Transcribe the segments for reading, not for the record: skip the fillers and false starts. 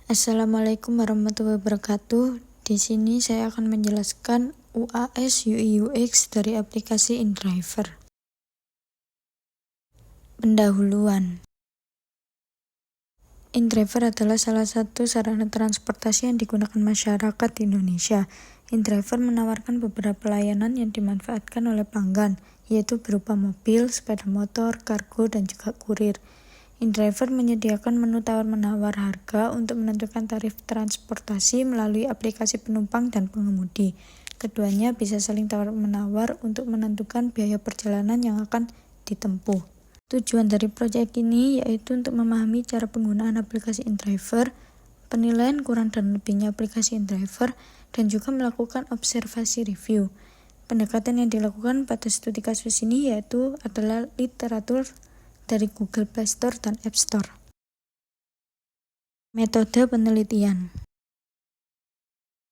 Assalamualaikum warahmatullahi wabarakatuh. Di sini saya akan menjelaskan UAS UI UX dari aplikasi InDriver. Pendahuluan. InDriver adalah salah satu sarana transportasi yang digunakan masyarakat di Indonesia. InDriver menawarkan beberapa layanan yang dimanfaatkan oleh pelanggan, yaitu berupa mobil, sepeda motor, kargo, dan juga kurir. InDriver menyediakan menu tawar-menawar harga untuk menentukan tarif transportasi melalui aplikasi penumpang dan pengemudi. Keduanya bisa saling tawar-menawar untuk menentukan biaya perjalanan yang akan ditempuh. Tujuan dari proyek ini yaitu untuk memahami cara penggunaan aplikasi InDriver, penilaian kurang dan lebihnya aplikasi InDriver, dan juga melakukan observasi review. Pendekatan yang dilakukan pada studi kasus ini yaitu adalah literatur dari Google Play Store dan App Store. Metode penelitian.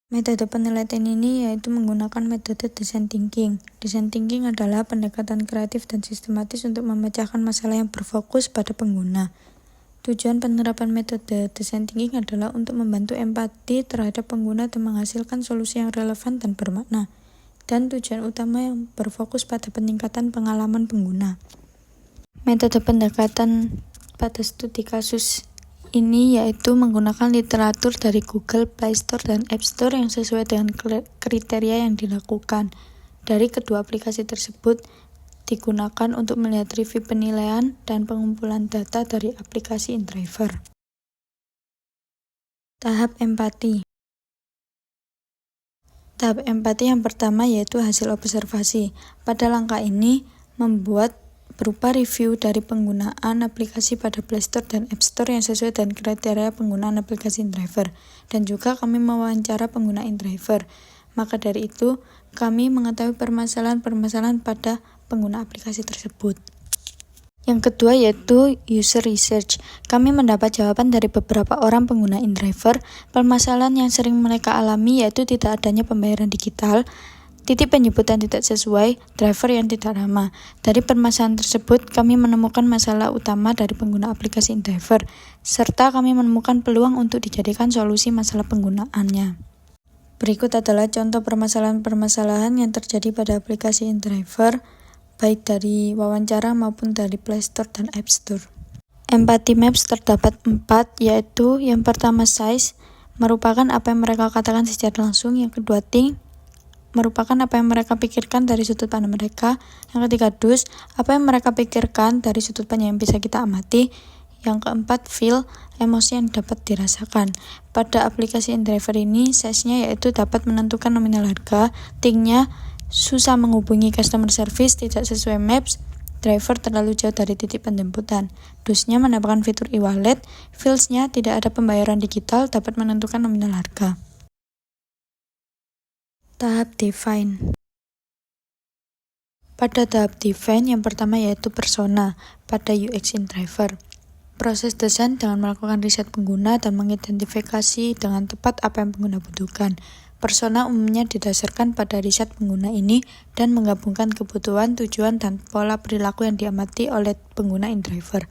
Metode penelitian ini yaitu menggunakan metode design thinking. Design thinking adalah pendekatan kreatif dan sistematis untuk memecahkan masalah yang berfokus pada pengguna. Tujuan penerapan metode design thinking adalah untuk membantu empati terhadap pengguna dan menghasilkan solusi yang relevan dan bermakna. Dan tujuan utama yang berfokus pada peningkatan pengalaman pengguna. Metode pendekatan pada studi kasus ini yaitu menggunakan literatur dari Google Play Store dan App Store yang sesuai dengan kriteria yang dilakukan. Dari kedua aplikasi tersebut digunakan untuk melihat review penilaian dan pengumpulan data dari aplikasi InDriver. Tahap empati. Tahap empati yang pertama yaitu hasil observasi. Pada langkah ini membuat berupa review dari penggunaan aplikasi pada Play Store dan App Store yang sesuai dengan kriteria penggunaan aplikasi InDriver. Dan juga kami mewawancara pengguna InDriver. Maka dari itu, kami mengetahui permasalahan-permasalahan pada pengguna aplikasi tersebut. Yang kedua yaitu user research. Kami mendapat jawaban dari beberapa orang pengguna InDriver. Permasalahan yang sering mereka alami yaitu tidak adanya pembayaran digital, titik penyebutan tidak sesuai, driver yang tidak ramah. Dari permasalahan tersebut, kami menemukan masalah utama dari pengguna aplikasi InDriver, serta kami menemukan peluang untuk dijadikan solusi masalah penggunaannya. Berikut adalah contoh permasalahan-permasalahan yang terjadi pada aplikasi InDriver, baik dari wawancara maupun dari Play Store dan App Store. Empathy Maps terdapat 4, yaitu yang pertama size, merupakan apa yang mereka katakan secara langsung. Yang kedua think, merupakan apa yang mereka pikirkan dari sudut pandang mereka. Yang ketiga do's, apa yang mereka pikirkan dari sudut pandang yang bisa kita amati. Yang keempat feel, emosi yang dapat dirasakan. Pada aplikasi InDriver ini, size-nya yaitu dapat menentukan nominal harga, think-nya susah menghubungi customer service, tidak sesuai maps, driver terlalu jauh dari titik penjemputan. Do's-nya menambahkan fitur e-wallet, feels-nya tidak ada pembayaran digital, dapat menentukan nominal harga. Tahap define. Pada tahap define yang pertama yaitu persona pada UX InDriver. Proses desain dengan melakukan riset pengguna dan mengidentifikasi dengan tepat apa yang pengguna butuhkan. Persona umumnya didasarkan pada riset pengguna ini dan menggabungkan kebutuhan, tujuan, dan pola perilaku yang diamati oleh pengguna InDriver.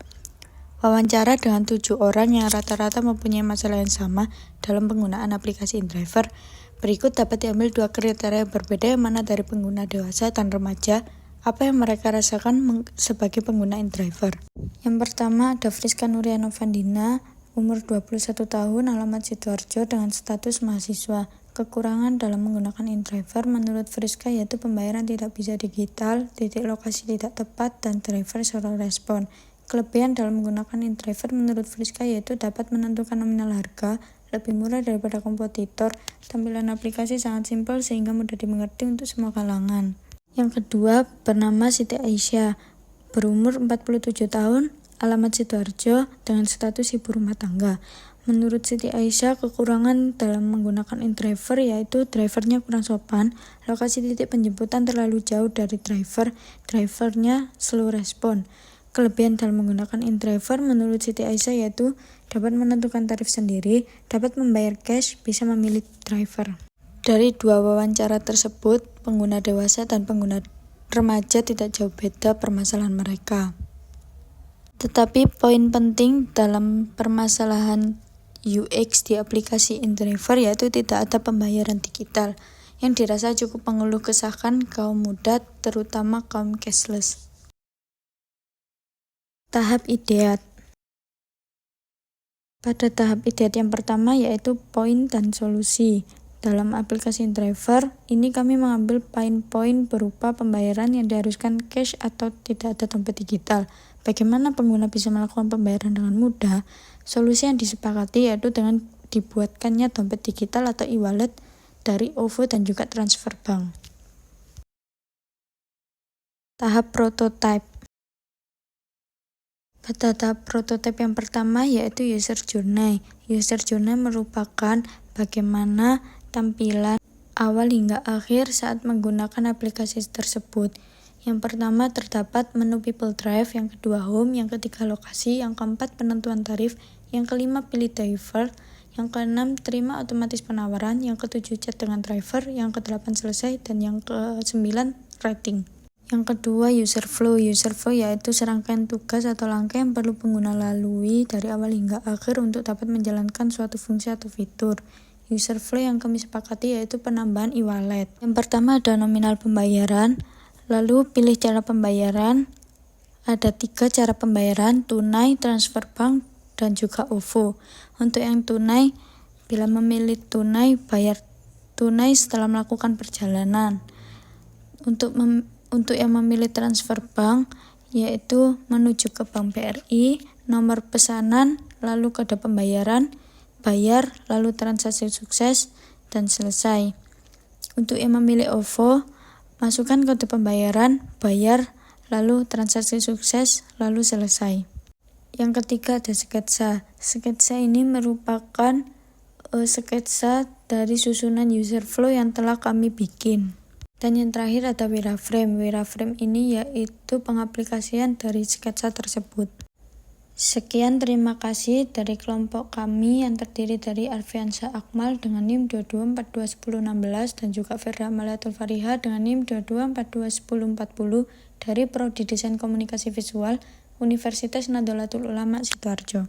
Wawancara dengan 7 orang yang rata-rata mempunyai masalah yang sama dalam penggunaan aplikasi InDriver. Berikut dapat diambil 2 kriteria yang berbeda, yang mana dari pengguna dewasa dan remaja, apa yang mereka rasakan sebagai pengguna InDriver. Yang pertama ada Friska Nuriano Vandina, umur 21 tahun, alamat Sidoarjo dengan status mahasiswa. Kekurangan dalam menggunakan InDriver menurut Friska yaitu pembayaran tidak bisa digital, titik lokasi tidak tepat, dan driver slow respon. Kelebihan dalam menggunakan InDriver menurut Friska yaitu dapat menentukan nominal harga, lebih murah daripada kompetitor, tampilan aplikasi sangat simpel sehingga mudah dimengerti untuk semua kalangan. Yang kedua bernama Siti Aisyah, berumur 47 tahun, alamat Sidoarjo dengan status ibu rumah tangga. Menurut Siti Aisyah, kekurangan dalam menggunakan InDriver yaitu drivernya kurang sopan, lokasi titik penjemputan terlalu jauh dari drivernya slow respon. Kelebihan dalam menggunakan InDriver menurut Siti Aisyah yaitu dapat menentukan tarif sendiri, dapat membayar cash, bisa memilih driver. Dari 2 wawancara tersebut, pengguna dewasa dan pengguna remaja tidak jauh beda permasalahan mereka. Tetapi poin penting dalam permasalahan UX di aplikasi InDriver yaitu tidak ada pembayaran digital, yang dirasa cukup mengeluh kesahkan kaum muda, terutama kaum cashless. Tahap ideat. Pada tahap ideat yang pertama yaitu poin dan solusi. Dalam aplikasi InDriver, ini kami mengambil poin-poin berupa pembayaran yang diharuskan cash atau tidak ada dompet digital. Bagaimana pengguna bisa melakukan pembayaran dengan mudah? Solusi yang disepakati yaitu dengan dibuatkannya dompet digital atau e-wallet dari OVO dan juga transfer bank. Tahap prototype. Pada tahap prototipe yang pertama yaitu user journey. User journey merupakan bagaimana tampilan awal hingga akhir saat menggunakan aplikasi tersebut. Yang pertama terdapat menu People Drive, yang kedua Home, yang ketiga Lokasi, yang keempat Penentuan Tarif, yang kelima Pilih Driver, yang keenam Terima Otomatis Penawaran, yang ketujuh Chat dengan Driver, yang kedelapan Selesai, dan yang kesembilan Rating. Yang kedua User Flow. User Flow yaitu serangkaian tugas atau langkah yang perlu pengguna lalui dari awal hingga akhir untuk dapat menjalankan suatu fungsi atau fitur. User flow yang kami sepakati yaitu penambahan e-wallet. Yang pertama ada nominal pembayaran, lalu pilih cara pembayaran. Ada 3 cara pembayaran, tunai, transfer bank, dan juga OVO. Untuk yang tunai, bila memilih tunai, bayar tunai setelah melakukan perjalanan. Untuk yang memilih transfer bank, yaitu menuju ke Bank BRI, nomor pesanan, lalu kode pembayaran, bayar, lalu transaksi sukses, dan selesai. Untuk yang memilih OVO, masukkan kode pembayaran, bayar, lalu transaksi sukses, lalu selesai. Yang ketiga ada sketsa. Sketsa ini merupakan sketsa dari susunan user flow yang telah kami bikin. Dan yang terakhir ada wiraframe. Wiraframe ini yaitu pengaplikasian dari sketsa tersebut. Sekian, terima kasih dari kelompok kami yang terdiri dari Arfiansa Akmal dengan NIM 22421016 dan juga Firda Amaliatul Fariha dengan NIM 22421040 dari Prodi Desain Komunikasi Visual Universitas Nahdlatul Ulama Sidoarjo.